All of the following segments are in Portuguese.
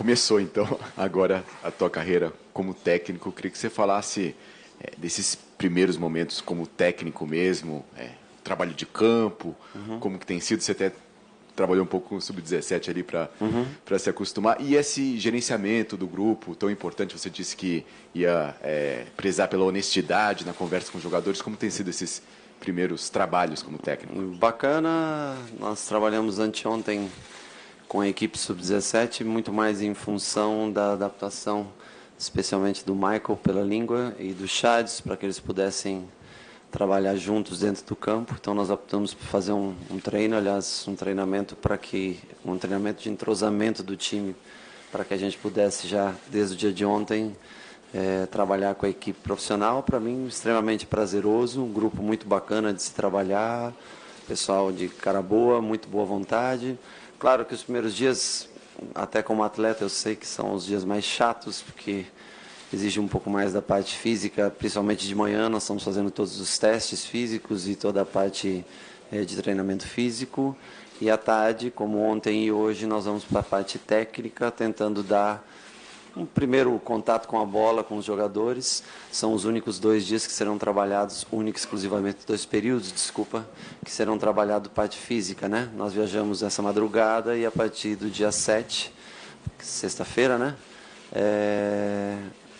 começou, então, agora a tua carreira como técnico. Eu queria que você falasse desses primeiros momentos como técnico mesmo, trabalho de campo, como que tem sido. Você até trabalhou um pouco com o Sub-17 ali para se acostumar. E esse gerenciamento do grupo, tão importante, você disse que ia prezar pela honestidade na conversa com os jogadores. Como tem sido esses primeiros trabalhos como técnico? Bacana, nós trabalhamos anteontem com a equipe Sub-17, muito mais em função da adaptação, especialmente do Michael pela língua e do Chads, para que eles pudessem trabalhar juntos dentro do campo. Então nós optamos por fazer um treino, aliás, um treinamento de entrosamento do time, para que a gente pudesse já, desde o dia de ontem, trabalhar com a equipe profissional. Para mim, extremamente prazeroso, um grupo muito bacana de se trabalhar, pessoal de cara boa, muito boa vontade. Claro que os primeiros dias, até como atleta, eu sei que são os dias mais chatos, porque exige um pouco mais da parte física, principalmente de manhã. Nós estamos fazendo todos os testes físicos e toda a parte de treinamento físico. E à tarde, como ontem e hoje, nós vamos para a parte técnica, tentando dar um primeiro contato com a bola, com os jogadores. São os únicos 2 dias que serão trabalhados, exclusivamente 2 períodos, que serão trabalhados parte física, né? Nós viajamos essa madrugada e a partir do dia 7, sexta-feira, né?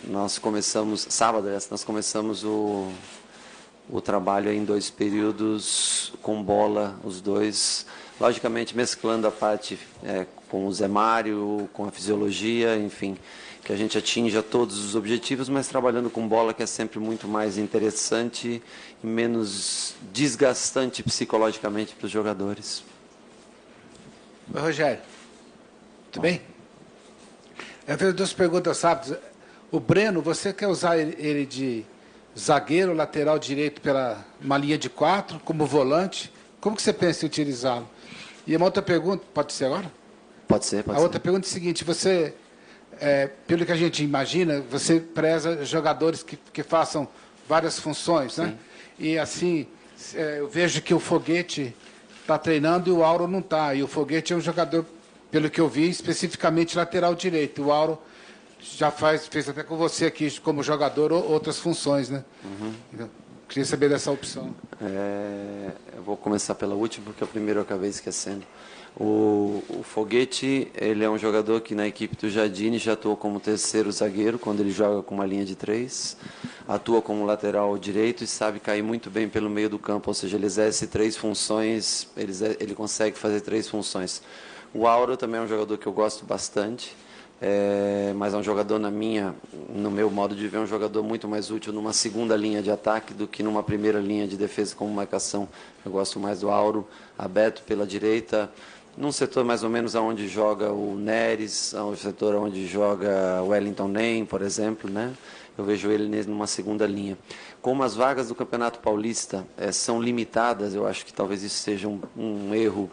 Nós começamos, sábado, nós começamos o trabalho em 2 períodos com bola, os 2, logicamente mesclando a parte com o Zé Mário, com a fisiologia, enfim, que a gente atinja todos os objetivos, mas trabalhando com bola, que é sempre muito mais interessante e menos desgastante psicologicamente para os jogadores. Oi, Rogério. Tudo bem? Eu fiz 2 perguntas rápidas. O Breno, você quer usar ele de zagueiro, lateral direito pela uma linha de 4, como volante? Como que você pensa em utilizá-lo? E uma outra pergunta, pode ser agora? Pode ser. A outra pergunta é a seguinte: você, pelo que a gente imagina, você preza jogadores que façam várias funções, né? E assim, eu vejo que o Foguete está treinando e o Auro não está. E o Foguete é um jogador, pelo que eu vi, especificamente lateral direito. O Auro já fez até com você aqui como jogador outras funções, né? Então, queria saber dessa opção. Eu vou começar pela última, porque a primeira eu acabei esquecendo. O Foguete, ele é um jogador que na equipe do Jardine já atuou como terceiro zagueiro, quando ele joga com uma linha de 3, atua como lateral direito e sabe cair muito bem pelo meio do campo, ou seja, ele exerce 3 funções, ele consegue fazer 3 funções. O Auro também é um jogador que eu gosto bastante, mas é um jogador, no meu modo de ver, um jogador muito mais útil numa segunda linha de ataque do que numa primeira linha de defesa como marcação. Eu gosto mais do Auro aberto pela direita, num setor mais ou menos onde joga o Neres, um setor onde joga o Wellington Nem, por exemplo, né? Eu vejo ele numa segunda linha. Como as vagas do Campeonato Paulista são limitadas, eu acho que talvez isso seja um erro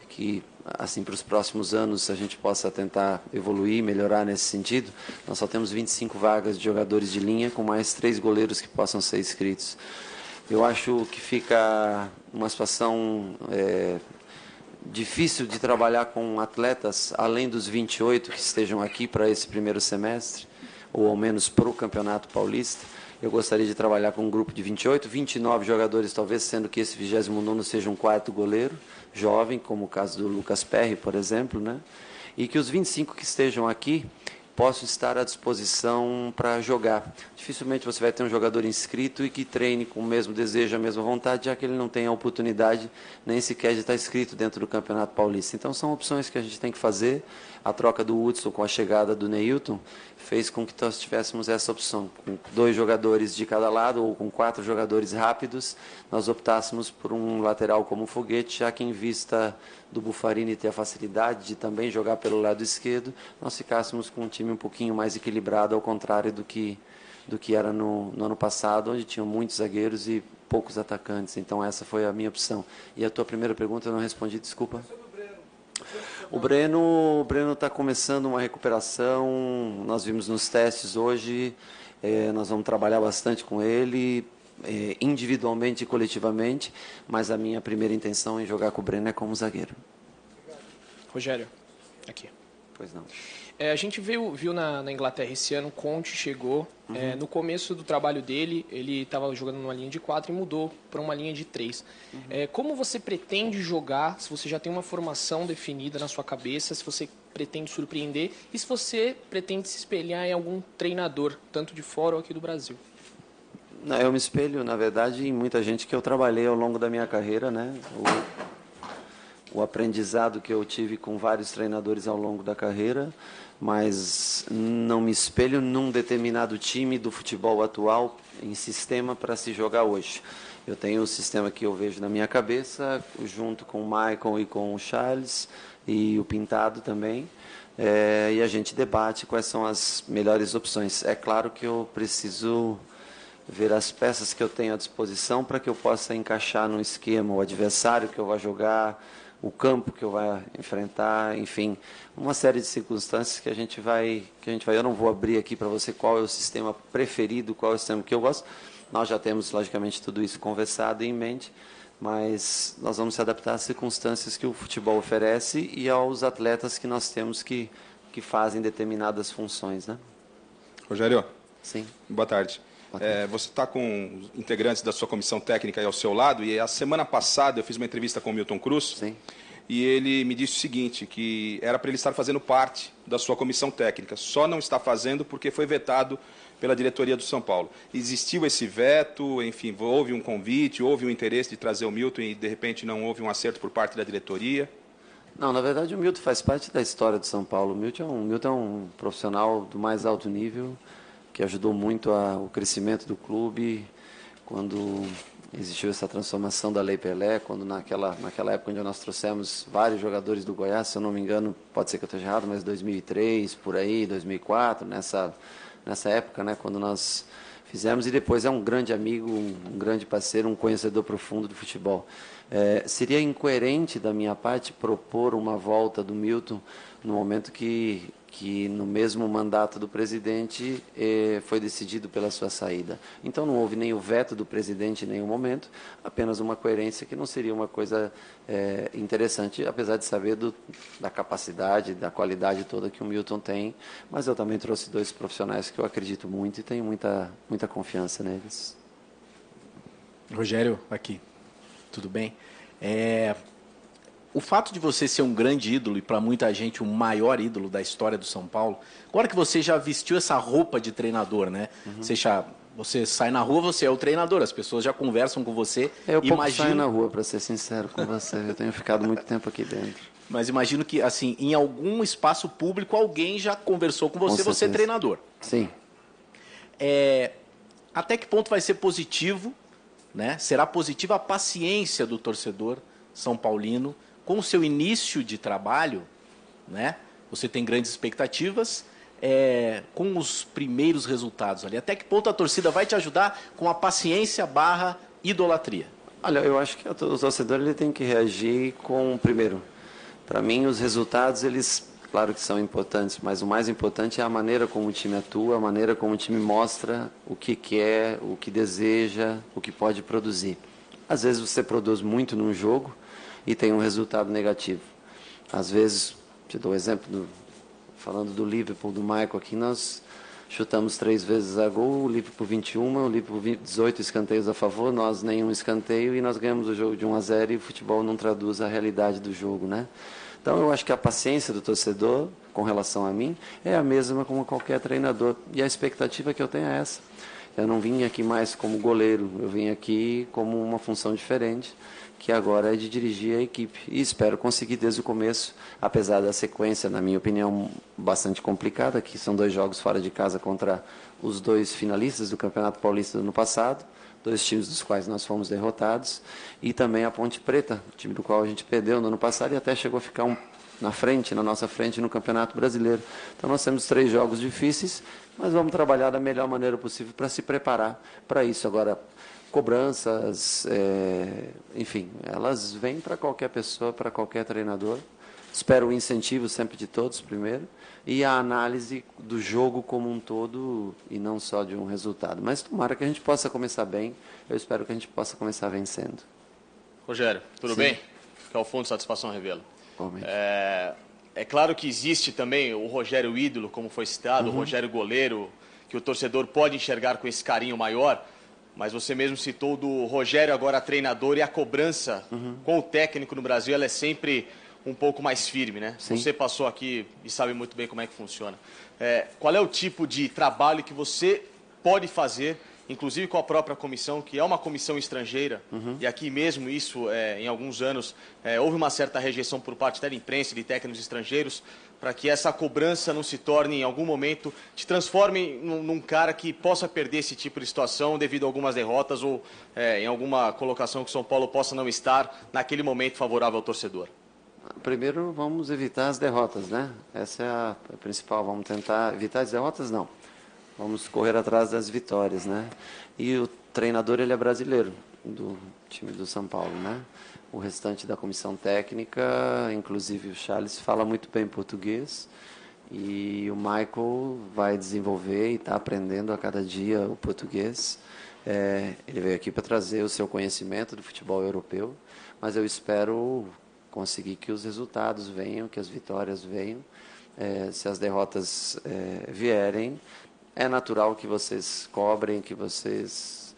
que, assim, para os próximos anos a gente possa tentar evoluir, melhorar nesse sentido. Nós só temos 25 vagas de jogadores de linha, com mais 3 goleiros que possam ser inscritos. Eu acho que fica uma situação difícil de trabalhar com atletas, além dos 28 que estejam aqui para esse primeiro semestre, ou ao menos para o Campeonato Paulista. Eu gostaria de trabalhar com um grupo de 28, 29 jogadores, talvez, sendo que esse 29º seja um 4º goleiro, jovem, como o caso do Lucas Perry, por exemplo, né? E que os 25 que estejam aqui possam estar à disposição para jogar. Dificilmente você vai ter um jogador inscrito e que treine com o mesmo desejo, a mesma vontade, já que ele não tem a oportunidade nem sequer de estar inscrito dentro do Campeonato Paulista. Então são opções que a gente tem que fazer. A troca do Hudson com a chegada do Neilton fez com que nós tivéssemos essa opção. Com 2 jogadores de cada lado ou com 4 jogadores rápidos, nós optássemos por um lateral como o Foguete, já que em vista do Buffarini ter a facilidade de também jogar pelo lado esquerdo, nós ficássemos com um time um pouquinho mais equilibrado, ao contrário do que era no ano passado, onde tinham muitos zagueiros e poucos atacantes. Então essa foi a minha opção. E a tua primeira pergunta eu não respondi, desculpa. O Breno está começando uma recuperação, nós vimos nos testes hoje, nós vamos trabalhar bastante com ele, individualmente e coletivamente, mas a minha primeira intenção em jogar com o Breno é como zagueiro. Rogério, aqui. Pois não. A gente viu na Inglaterra esse ano, o Conte chegou. No começo do trabalho dele, ele estava jogando numa linha de 4 e mudou para uma linha de 3. Como você pretende jogar, se você já tem uma formação definida na sua cabeça, se você pretende surpreender e se você pretende se espelhar em algum treinador, tanto de fora ou aqui do Brasil? Não, eu me espelho, na verdade, em muita gente que eu trabalhei ao longo da minha carreira, né? O aprendizado que eu tive com vários treinadores ao longo da carreira, mas não me espelho num determinado time do futebol atual em sistema para se jogar hoje. Eu tenho o sistema que eu vejo na minha cabeça, junto com o Michael e com o Charles e o Pintado também, e a gente debate quais são as melhores opções. É claro que eu preciso ver as peças que eu tenho à disposição para que eu possa encaixar no esquema, o adversário que eu vou jogar, o campo que eu vou enfrentar, enfim, uma série de circunstâncias que a gente vai. Eu não vou abrir aqui para você qual é o sistema preferido, qual é o sistema que eu gosto. Nós já temos, logicamente, tudo isso conversado em mente, mas nós vamos se adaptar às circunstâncias que o futebol oferece e aos atletas que nós temos que fazem determinadas funções, né? Rogério. Sim. Boa tarde. Você está com os integrantes da sua comissão técnica aí ao seu lado, e a semana passada eu fiz uma entrevista com o Milton Cruz. Sim. E ele me disse o seguinte, que era para ele estar fazendo parte da sua comissão técnica, só não está fazendo porque foi vetado pela diretoria do São Paulo. Existiu esse veto, enfim, houve um convite, houve um interesse de trazer o Milton e de repente não houve um acerto por parte da diretoria? Não, na verdade o Milton faz parte da história do São Paulo. O Milton é um profissional do mais alto nível, que ajudou muito o crescimento do clube quando existiu essa transformação da Lei Pelé, quando naquela época onde nós trouxemos vários jogadores do Goiás, se eu não me engano, pode ser que eu esteja errado, mas 2003, por aí, 2004, nessa época, né, quando nós fizemos, e depois é um grande amigo, um grande parceiro, um conhecedor profundo do futebol. Seria incoerente da minha parte propor uma volta do Milton no momento que no mesmo mandato do presidente foi decidido pela sua saída. Então não houve nem o veto do presidente em nenhum momento, apenas uma coerência que não seria uma coisa interessante, apesar de saber da capacidade, da qualidade toda que o Milton tem, mas eu também trouxe dois profissionais que eu acredito muito e tenho muita confiança neles. Rogério, aqui, tudo bem? O fato de você ser um grande ídolo e para muita gente o maior ídolo da história do São Paulo, agora que você já vestiu essa roupa de treinador, né? Você sai na rua, você é o treinador, as pessoas já conversam com você. Eu pouco saio na rua, para ser sincero com você, eu tenho ficado muito tempo aqui dentro. Mas imagino que, assim, em algum espaço público, alguém já conversou com você, você é treinador. Sim. Até que ponto vai ser positivo, né? Será positiva a paciência do torcedor são paulino com o seu início de trabalho, né? Você tem grandes expectativas, com os primeiros resultados ali. Até que ponto a torcida vai te ajudar com a paciência / idolatria? Olha, eu acho que o torcedor ele tem que reagir primeiro, para mim os resultados, eles, claro que são importantes, mas o mais importante é a maneira como o time atua, a maneira como o time mostra o que quer, o que deseja, o que pode produzir. Às vezes você produz muito num jogo e tem um resultado negativo. Às vezes, te dou o exemplo, falando do Liverpool, do Michael aqui, nós chutamos 3 vezes a gol, o Liverpool 21, o Liverpool 18 escanteios a favor, nós nenhum escanteio e nós ganhamos o jogo de 1-0 e o futebol não traduz a realidade do jogo, né? Então eu acho que a paciência do torcedor com relação a mim é a mesma como qualquer treinador e a expectativa que eu tenho é essa. Eu não vim aqui mais como goleiro, eu vim aqui como uma função diferente, que agora é de dirigir a equipe. E espero conseguir desde o começo, apesar da sequência, na minha opinião, bastante complicada, que são 2 jogos fora de casa contra os 2 finalistas do Campeonato Paulista do ano passado, 2 times dos quais nós fomos derrotados, e também a Ponte Preta, time do qual a gente perdeu no ano passado e até chegou a ficar na nossa frente no Campeonato Brasileiro. Então nós temos 3 jogos difíceis, mas vamos trabalhar da melhor maneira possível para se preparar para isso. Agora, cobranças, enfim, elas vêm para qualquer pessoa, para qualquer treinador. Espero o incentivo sempre de todos primeiro e a análise do jogo como um todo e não só de um resultado. Mas tomara que a gente possa começar bem, eu espero que a gente possa começar vencendo. Rogério, tudo Sim. bem? Que é o fundo de satisfação revela. É claro que existe também o Rogério ídolo, como foi citado, o Rogério goleiro, que o torcedor pode enxergar com esse carinho maior, mas você mesmo citou do Rogério agora treinador, e a cobrança com o técnico no Brasil, ela é sempre um pouco mais firme, né? Sim. Você passou aqui e sabe muito bem como é que funciona. Qual é o tipo de trabalho que você pode fazer, inclusive com a própria comissão, que é uma comissão estrangeira, e aqui mesmo isso, em alguns anos, houve uma certa rejeição por parte da imprensa e de técnicos estrangeiros, para que essa cobrança não se torne, em algum momento, te transforme num cara que possa perder esse tipo de situação devido a algumas derrotas ou em alguma colocação que o São Paulo possa não estar naquele momento favorável ao torcedor? Primeiro, vamos evitar as derrotas, né? Essa é a principal. Vamos tentar evitar as derrotas, não. Vamos correr atrás das vitórias, né? E o treinador, ele é brasileiro, do time do São Paulo, né? O restante da comissão técnica, inclusive o Charles, fala muito bem português. E o Michael vai desenvolver e está aprendendo a cada dia o português. Ele veio aqui para trazer o seu conhecimento do futebol europeu, mas eu espero conseguir que os resultados venham, que as vitórias venham. Se as derrotas vierem, é natural que vocês cobrem, que vocês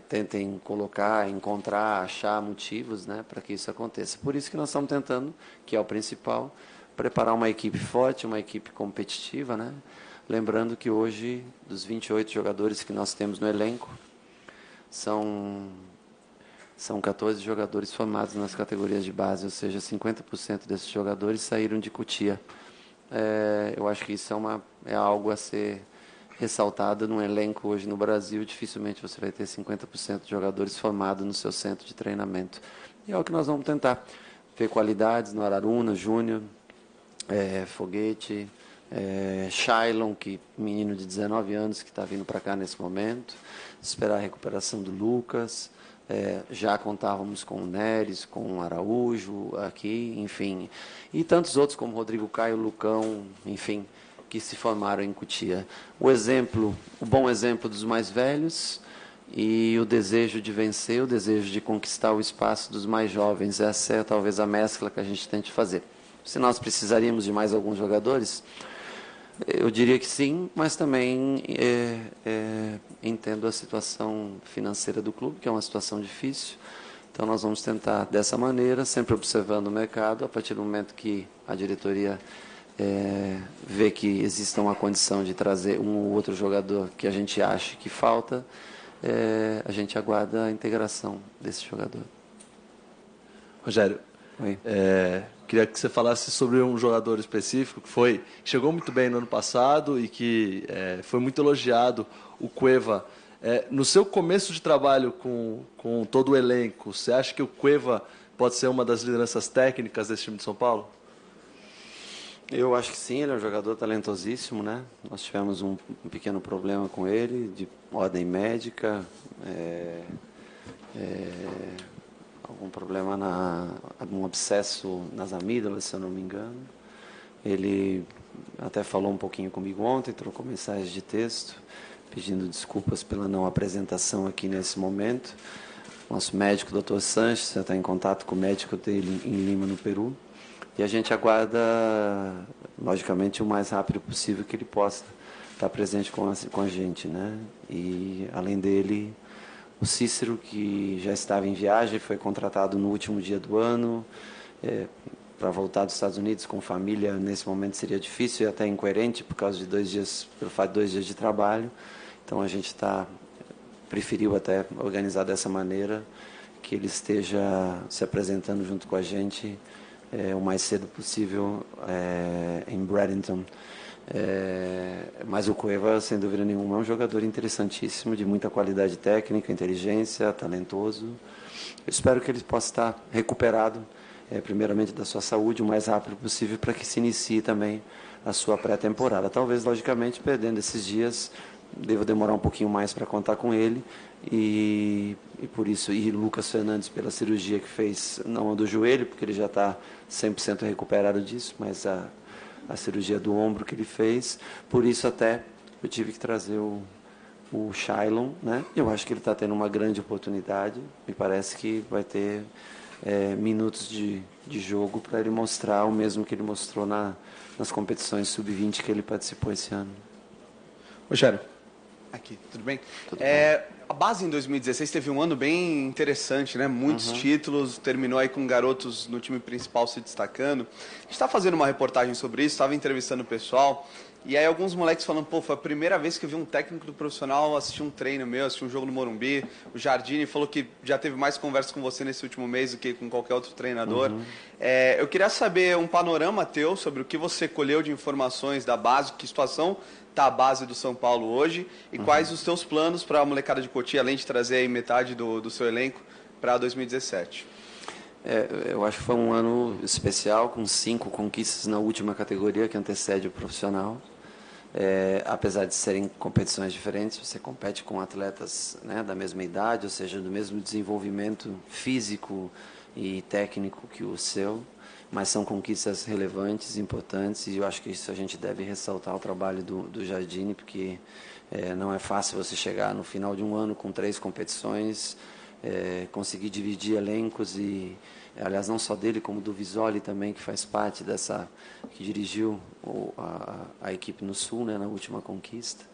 tentem colocar, encontrar, achar motivos, né, para que isso aconteça. Por isso que nós estamos tentando, que é o principal, preparar uma equipe forte, uma equipe competitiva, né? Lembrando que hoje, dos 28 jogadores que nós temos no elenco, são 14 jogadores formados nas categorias de base, ou seja, 50% desses jogadores saíram de Cotia. Eu acho que isso é algo a ser ressaltado num elenco hoje no Brasil. Dificilmente você vai ter 50% de jogadores formados no seu centro de treinamento. E é o que nós vamos tentar. Ver qualidades no Araruna, Júnior, Foguete, Shailon, que menino de 19 anos que está vindo para cá nesse momento. Esperar a recuperação do Lucas. Já contávamos com o Neres, com o Araújo aqui, enfim. E tantos outros como Rodrigo Caio, Lucão, enfim, que se formaram em Cotia. O bom exemplo dos mais velhos e o desejo de vencer, o desejo de conquistar o espaço dos mais jovens. Essa é talvez a mescla que a gente tente fazer. Se nós precisaríamos de mais alguns jogadores, eu diria que sim, mas também entendo a situação financeira do clube, que é uma situação difícil. Então nós vamos tentar dessa maneira, sempre observando o mercado. A partir do momento que a diretoria vê que exista uma condição de trazer um ou outro jogador que a gente acha que falta, a gente aguarda a integração desse jogador. Rogério, Oi. queria que você falasse sobre um jogador específico que chegou muito bem no ano passado e que foi muito elogiado, o Cueva. No seu começo de trabalho com todo o elenco, você acha que o Cueva pode ser uma das lideranças técnicas desse time de São Paulo? Eu acho que sim, ele é um jogador talentosíssimo, né? Nós tivemos um pequeno problema com ele, de ordem médica, algum problema, um abscesso nas amígdalas, se eu não me engano. Ele até falou um pouquinho comigo ontem, trocou mensagens de texto, pedindo desculpas pela não apresentação aqui nesse momento. Nosso médico, Dr. Sanches, já está em contato com o médico dele em Lima, no Peru. E a gente aguarda, logicamente, o mais rápido possível que ele possa estar presente com a gente, né? E, além dele, o Cícero, que já estava em viagem, foi contratado no último dia do ano. Para voltar dos Estados Unidos com família, nesse momento seria difícil e até incoerente, pelo fato de 2 dias de trabalho. Então, a gente preferiu até organizar dessa maneira, que ele esteja se apresentando junto com a gente o mais cedo possível em Bradenton. Mas o Cueva, sem dúvida nenhuma, é um jogador interessantíssimo, de muita qualidade técnica, inteligência, talentoso. Eu espero que ele possa estar recuperado, primeiramente da sua saúde, o mais rápido possível, para que se inicie também a sua pré-temporada. Talvez, logicamente, perdendo esses dias, devo demorar um pouquinho mais para contar com ele. E por isso, e Lucas Fernandes pela cirurgia que fez, não do joelho, porque ele já está 100% recuperado disso, mas a cirurgia do ombro que ele fez. Por isso até eu tive que trazer o Shailon, né? Eu acho que ele está tendo uma grande oportunidade, me parece que vai ter minutos de jogo para ele mostrar o mesmo que ele mostrou nas competições sub-20 que ele participou esse ano. Rogério, aqui, tudo bem? Tudo bom. A base em 2016 teve um ano bem interessante, né? Muitos títulos, terminou aí com garotos no time principal se destacando. A gente está fazendo uma reportagem sobre isso, estava entrevistando o pessoal, e aí alguns moleques falando, pô, foi a primeira vez que eu vi um técnico do profissional assistir um treino meu, assistir um jogo no Morumbi. O Jardine falou que já teve mais conversa com você nesse último mês do que com qualquer outro treinador. Eu queria saber um panorama teu sobre o que você colheu de informações da base, que situação está a base do São Paulo hoje e quais os teus planos para a molecada de Cotia, além de trazer aí metade do seu elenco para 2017? Eu acho que foi um ano especial, com 5 conquistas na última categoria que antecede o profissional. Apesar de serem competições diferentes, você compete com atletas, né, da mesma idade, ou seja, do mesmo desenvolvimento físico e técnico que o seu, mas são conquistas relevantes, importantes, e eu acho que isso a gente deve ressaltar o trabalho do Jardine, porque não é fácil você chegar no final de um ano com 3 competições, conseguir dividir elencos e, aliás, não só dele, como do Visoli também, que faz parte dessa, que dirigiu a equipe no Sul, né, na última conquista.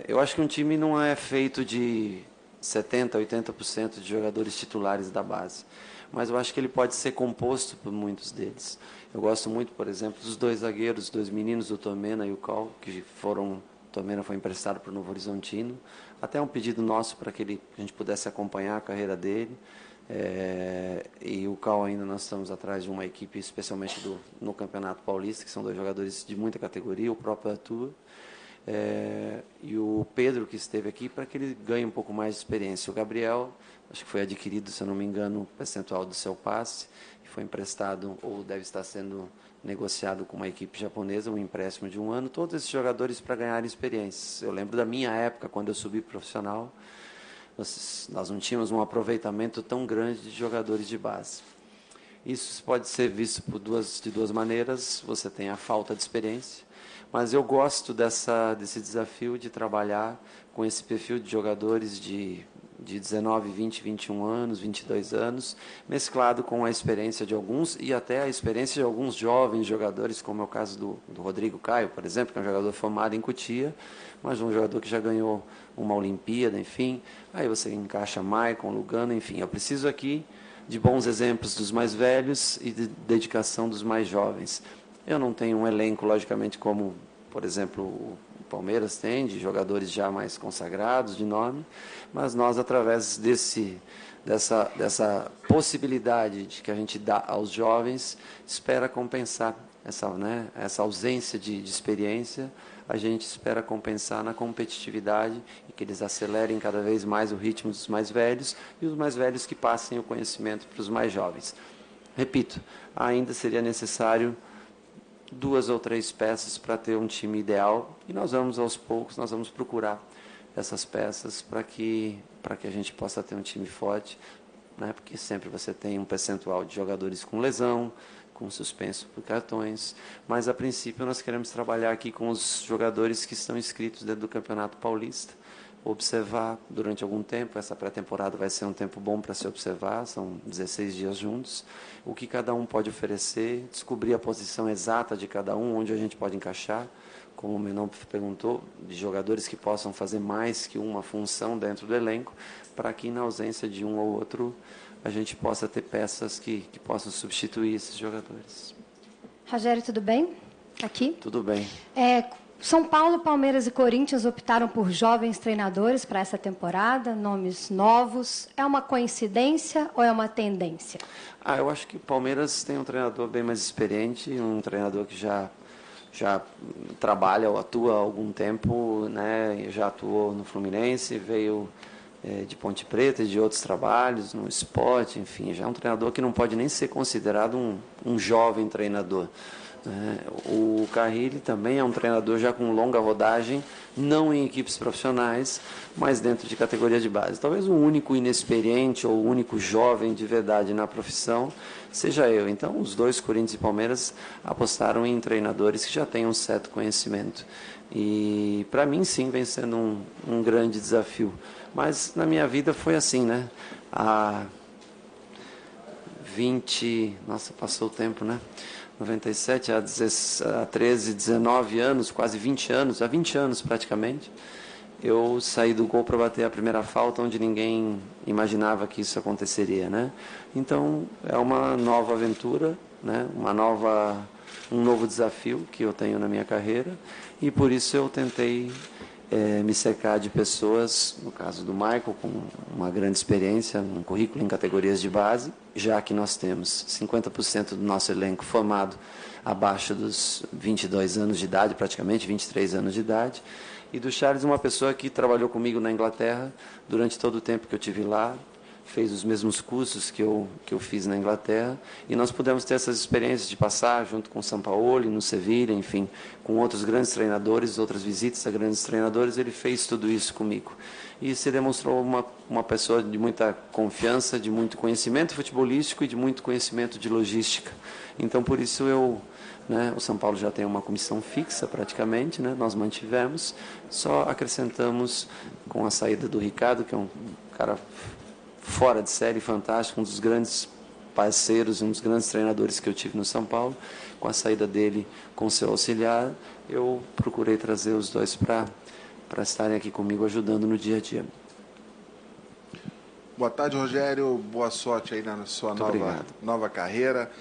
Eu acho que um time não é feito de 70%, 80% de jogadores titulares da base, mas eu acho que ele pode ser composto por muitos deles. Eu gosto muito, por exemplo, dos 2 zagueiros, 2 meninos, o Tomena e o Cal, que foram... O Tomena foi emprestado para o Novo Horizontino, até um pedido nosso para que a gente pudesse acompanhar a carreira dele. E o Cal ainda nós estamos atrás de uma equipe, especialmente no Campeonato Paulista, que são 2 jogadores de muita categoria, o próprio Arthur. E o Pedro, que esteve aqui, para que ele ganhe um pouco mais de experiência. O Gabriel, acho que foi adquirido, se eu não me engano, o percentual do seu passe, e foi emprestado, ou deve estar sendo negociado com uma equipe japonesa, um empréstimo de 1 ano, todos esses jogadores para ganhar experiência. Eu lembro da minha época, quando eu subi profissional, nós não tínhamos um aproveitamento tão grande de jogadores de base. Isso pode ser visto de duas maneiras. Você tem a falta de experiência, mas eu gosto desse desafio de trabalhar com esse perfil de jogadores de 19, 20, 21 anos, 22 anos, mesclado com a experiência de alguns e até a experiência de alguns jovens jogadores, como é o caso do Rodrigo Caio, por exemplo, que é um jogador formado em Cotia, mas um jogador que já ganhou uma Olimpíada, enfim. Aí você encaixa Maicon, Lugano, enfim. Eu preciso aqui de bons exemplos dos mais velhos e de dedicação dos mais jovens. Eu não tenho um elenco, logicamente, como, por exemplo, o Palmeiras tem, de jogadores já mais consagrados, de nome, mas nós, através dessa possibilidade de que a gente dá aos jovens, espera compensar essa ausência de experiência, a gente espera compensar na competitividade e que eles acelerem cada vez mais o ritmo dos mais velhos e os mais velhos que passem o conhecimento para os mais jovens. Repito, ainda seria necessário 2 ou 3 peças para ter um time ideal e nós vamos aos poucos, nós vamos procurar essas peças para que a gente possa ter um time forte, né? Porque sempre você tem um percentual de jogadores com lesão, com suspenso por cartões, mas a princípio nós queremos trabalhar aqui com os jogadores que estão inscritos dentro do Campeonato Paulista, observar durante algum tempo, essa pré-temporada vai ser um tempo bom para se observar, são 16 dias juntos, o que cada um pode oferecer, descobrir a posição exata de cada um, onde a gente pode encaixar, como o Menon perguntou, de jogadores que possam fazer mais que uma função dentro do elenco, para que na ausência de um ou outro, a gente possa ter peças que possam substituir esses jogadores. Rogério, tudo bem? Aqui? Tudo bem. São Paulo, Palmeiras e Corinthians optaram por jovens treinadores para essa temporada, nomes novos. É uma coincidência ou é uma tendência? Eu acho que o Palmeiras tem um treinador bem mais experiente, um treinador que já trabalha ou atua há algum tempo, né? Já atuou no Fluminense, veio de Ponte Preta e de outros trabalhos, no esporte, enfim, já é um treinador que não pode nem ser considerado um jovem treinador. O Carrilli também é um treinador já com longa rodagem, não em equipes profissionais, mas dentro de categoria de base. Talvez o único inexperiente ou o único jovem de verdade na profissão seja eu. Então, os 2, Corinthians e Palmeiras, apostaram em treinadores que já têm um certo conhecimento. E, para mim, sim, vem sendo um grande desafio. Mas, na minha vida, foi assim, né? Nossa, passou o tempo, né? 97, há 13, 19 anos, quase 20 anos, há 20 anos praticamente, eu saí do gol para bater a primeira falta, onde ninguém imaginava que isso aconteceria, né? Então, é uma nova aventura, né? Um novo desafio que eu tenho na minha carreira, e por isso eu tentei me cercar de pessoas, no caso do Michael, com uma grande experiência, um currículo em categorias de base, já que nós temos 50% do nosso elenco formado abaixo dos 22 anos de idade, praticamente 23 anos de idade, e do Charles, uma pessoa que trabalhou comigo na Inglaterra durante todo o tempo que eu tive lá, fez os mesmos cursos que eu fiz na Inglaterra, e nós pudemos ter essas experiências de passar junto com o Sampaoli, no Sevilha, enfim, com outros grandes treinadores, outras visitas a grandes treinadores. Ele fez tudo isso comigo. E se demonstrou uma pessoa de muita confiança, de muito conhecimento futebolístico e de muito conhecimento de logística. Então, por isso o São Paulo já tem uma comissão fixa praticamente, né? Nós mantivemos, só acrescentamos com a saída do Ricardo, que é um cara fora de série, fantástico, um dos grandes parceiros, um dos grandes treinadores que eu tive no São Paulo. Com a saída dele com seu auxiliar, eu procurei trazer os dois para estarem aqui comigo ajudando no dia a dia. Boa tarde, Rogério. Boa sorte aí na sua nova carreira.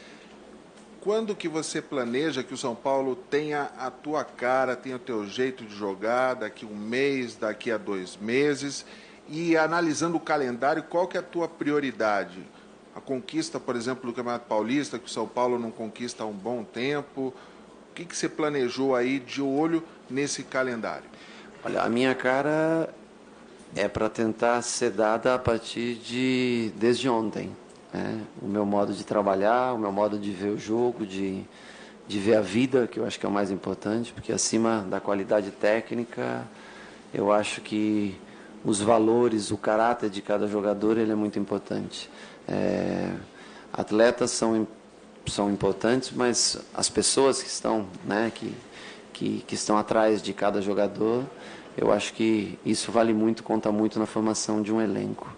Quando que você planeja que o São Paulo tenha a tua cara, tenha o teu jeito de jogar, daqui a um mês, daqui a 2 meses? E analisando o calendário, qual que é a tua prioridade? A conquista, por exemplo, do Campeonato Paulista, que o São Paulo não conquista há um bom tempo. O que você planejou aí de olho nesse calendário? Olha, a minha cara é para tentar ser dada a partir desde ontem. Né? O meu modo de trabalhar, o meu modo de ver o jogo, de ver a vida, que eu acho que é o mais importante, porque acima da qualidade técnica, eu acho que os valores, o caráter de cada jogador, ele é muito importante. Atletas são importantes, mas as pessoas que estão, né, que estão atrás de cada jogador, eu acho que isso vale muito, conta muito na formação de um elenco.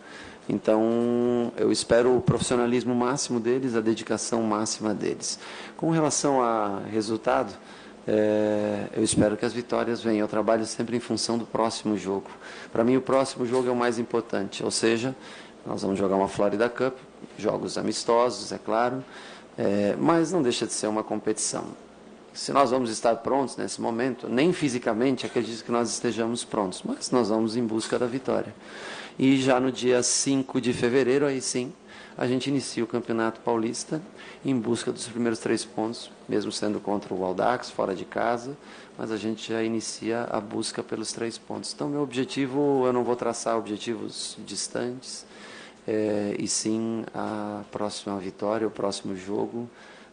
Então, eu espero o profissionalismo máximo deles, a dedicação máxima deles. Com relação a resultado, eu espero que as vitórias venham. Eu trabalho sempre em função do próximo jogo. Para mim, o próximo jogo é o mais importante. Ou seja, nós vamos jogar uma Florida Cup, jogos amistosos, é claro, mas não deixa de ser uma competição. Se nós vamos estar prontos nesse momento, nem fisicamente acredito que nós estejamos prontos, mas nós vamos em busca da vitória. E já no dia 5 de fevereiro, aí sim, a gente inicia o Campeonato Paulista em busca dos primeiros 3 pontos, mesmo sendo contra o Audax, fora de casa, mas a gente já inicia a busca pelos 3 pontos. Então, meu objetivo, eu não vou traçar objetivos distantes, e sim a próxima vitória, o próximo jogo,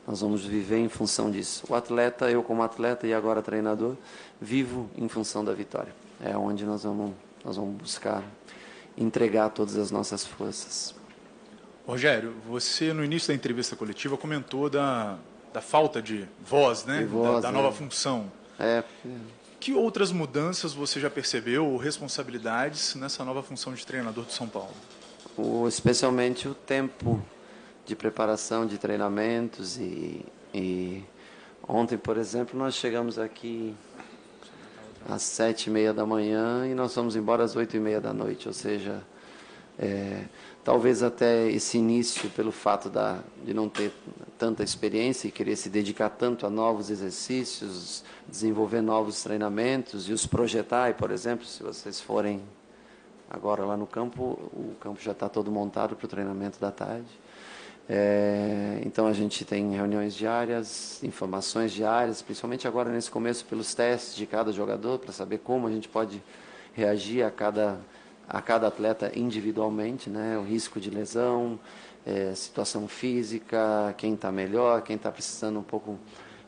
nós vamos viver em função disso. O atleta, eu como atleta e agora treinador, vivo em função da vitória. É onde nós vamos buscar entregar todas as nossas forças. Rogério, você no início da entrevista coletiva comentou da falta de voz, né? Da nova função. Que outras mudanças você já percebeu, ou responsabilidades nessa nova função de treinador do São Paulo? Especialmente o tempo de preparação de treinamentos e ontem, por exemplo, nós chegamos aqui às 7h30 da manhã e nós fomos embora às 8h30 da noite, ou seja, talvez até esse início, pelo fato de não ter tanta experiência e querer se dedicar tanto a novos exercícios, desenvolver novos treinamentos e os projetar, e, por exemplo, se vocês forem agora lá no campo, o campo já está todo montado para o treinamento da tarde. Então a gente tem reuniões diárias, informações diárias, principalmente agora nesse começo pelos testes de cada jogador, para saber como a gente pode reagir a cada atleta individualmente, né? O risco de lesão, situação física, quem está melhor, quem está precisando um pouco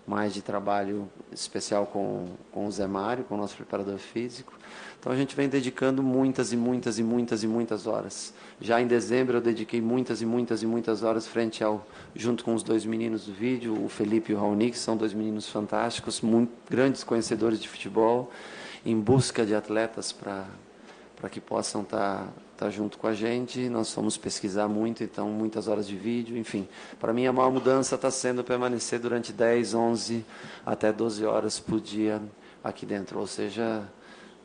mais de trabalho especial com o Zé Mário, com o nosso preparador físico. Então a gente vem dedicando muitas horas. Já em dezembro eu dediquei muitas horas junto com os 2 meninos do vídeo, o Felipe e o Raoni, que são 2 meninos fantásticos, muito grandes conhecedores de futebol, em busca de atletas para para que possam estar junto com a gente. Nós fomos pesquisar muito, então muitas horas de vídeo, enfim. Para mim a maior mudança está sendo permanecer durante 10, 11 até 12 horas por dia aqui dentro, ou seja,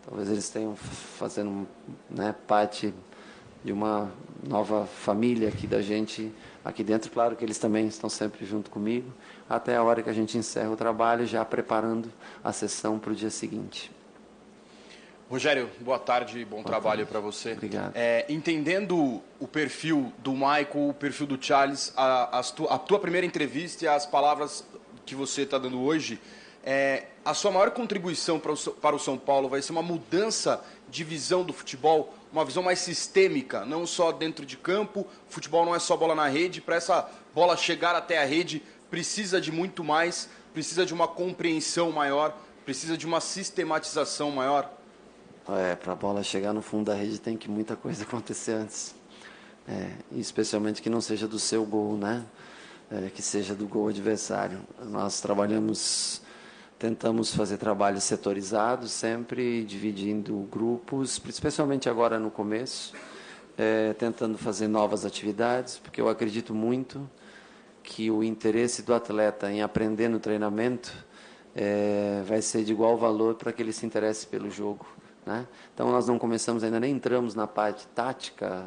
talvez eles tenham fazendo, né, parte de uma nova família aqui da gente aqui dentro. Claro que eles também estão sempre junto comigo, até a hora que a gente encerra o trabalho, já preparando a sessão para o dia seguinte. Rogério, boa tarde, bom trabalho para você. Obrigado. Entendendo o perfil do Michael, o perfil do Charles, a tua primeira entrevista e as palavras que você está dando hoje, a sua maior contribuição para o São Paulo vai ser uma mudança de visão do futebol, uma visão mais sistêmica, não só dentro de campo. Futebol não é só bola na rede, para essa bola chegar até a rede precisa de muito mais, precisa de uma compreensão maior, precisa de uma sistematização maior. Para a bola chegar no fundo da rede tem que muita coisa acontecer antes. Especialmente que não seja do seu gol, né? Que seja do gol adversário. Nós tentamos fazer trabalhos setorizados, sempre dividindo grupos, especialmente agora no começo, tentando fazer novas atividades, porque eu acredito muito que o interesse do atleta em aprender no treinamento vai ser de igual valor para que ele se interesse pelo jogo, né? Então nós não começamos ainda, nem entramos na parte tática,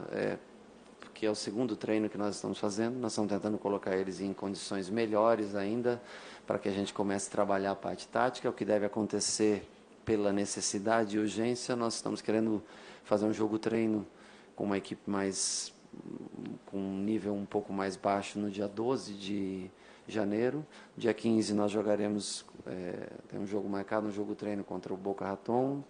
que é o segundo treino que nós estamos fazendo. Nós estamos tentando colocar eles em condições melhores ainda, para que a gente comece a trabalhar a parte tática, o que deve acontecer pela necessidade e urgência. Nós estamos querendo fazer um jogo-treino com uma equipe com um nível um pouco mais baixo no dia 12 de janeiro. Dia 15 nós jogaremos, tem um jogo marcado, um jogo-treino contra o Boca Raton,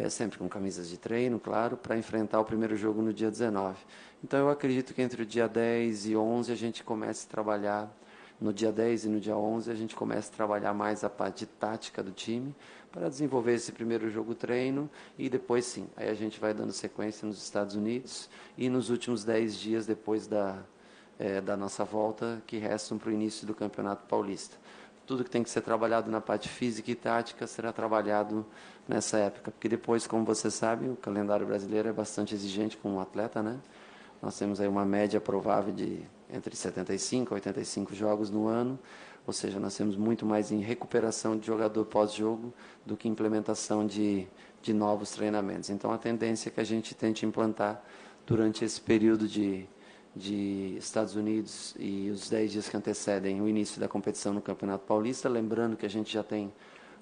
sempre com camisas de treino, claro, para enfrentar o primeiro jogo no dia 19. Então eu acredito que entre o dia 10 e 11 a gente comece a trabalhar, no dia 10 e no dia 11 a gente comece a trabalhar mais a parte tática do time, para desenvolver esse primeiro jogo-treino, e depois sim, aí a gente vai dando sequência nos Estados Unidos, e nos últimos 10 dias depois da nossa volta, que restam para o início do Campeonato Paulista. Tudo que tem que ser trabalhado na parte física e tática será trabalhado nessa época, porque depois, como você sabe, o calendário brasileiro é bastante exigente com o atleta, né? Nós temos aí uma média provável de entre 75 a 85 jogos no ano, ou seja, nós temos muito mais em recuperação de jogador pós-jogo do que implementação de novos treinamentos. Então, a tendência é que a gente tente implantar durante esse período de Estados Unidos e os 10 dias que antecedem o início da competição no Campeonato Paulista, lembrando que a gente já tem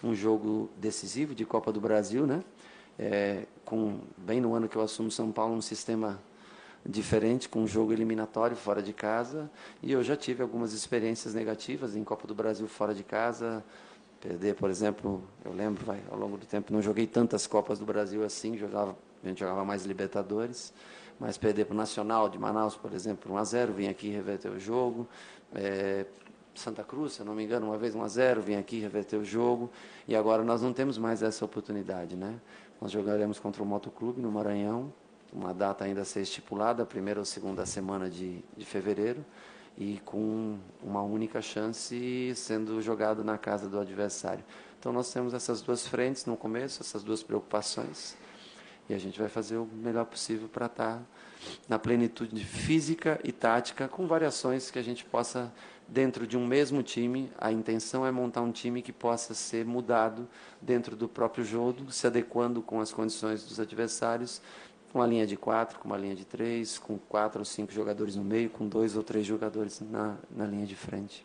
um jogo decisivo de Copa do Brasil, né? Bem no ano que eu assumo São Paulo, um sistema diferente, com um jogo eliminatório fora de casa, e eu já tive algumas experiências negativas em Copa do Brasil fora de casa. Perder, por exemplo, eu lembro, ao longo do tempo, não joguei tantas Copas do Brasil assim, a gente jogava mais Libertadores, mas perder para o Nacional de Manaus, por exemplo, 1-0, vim aqui reverter o jogo. Santa Cruz, se eu não me engano, uma vez 1-0, vim aqui reverter o jogo, e agora nós não temos mais essa oportunidade, né? Nós jogaremos contra o Motoclube no Maranhão, uma data ainda a ser estipulada, a primeira ou segunda semana de fevereiro, e com uma única chance sendo jogado na casa do adversário. Então nós temos essas duas frentes no começo, essas duas preocupações, e a gente vai fazer o melhor possível para estar na plenitude física e tática, com variações que a gente possa, dentro de um mesmo time. A intenção é montar um time que possa ser mudado dentro do próprio jogo, se adequando com as condições dos adversários, com uma linha de 4, com uma linha de 3, com 4 ou 5 jogadores no meio, com 2 ou 3 jogadores na linha de frente.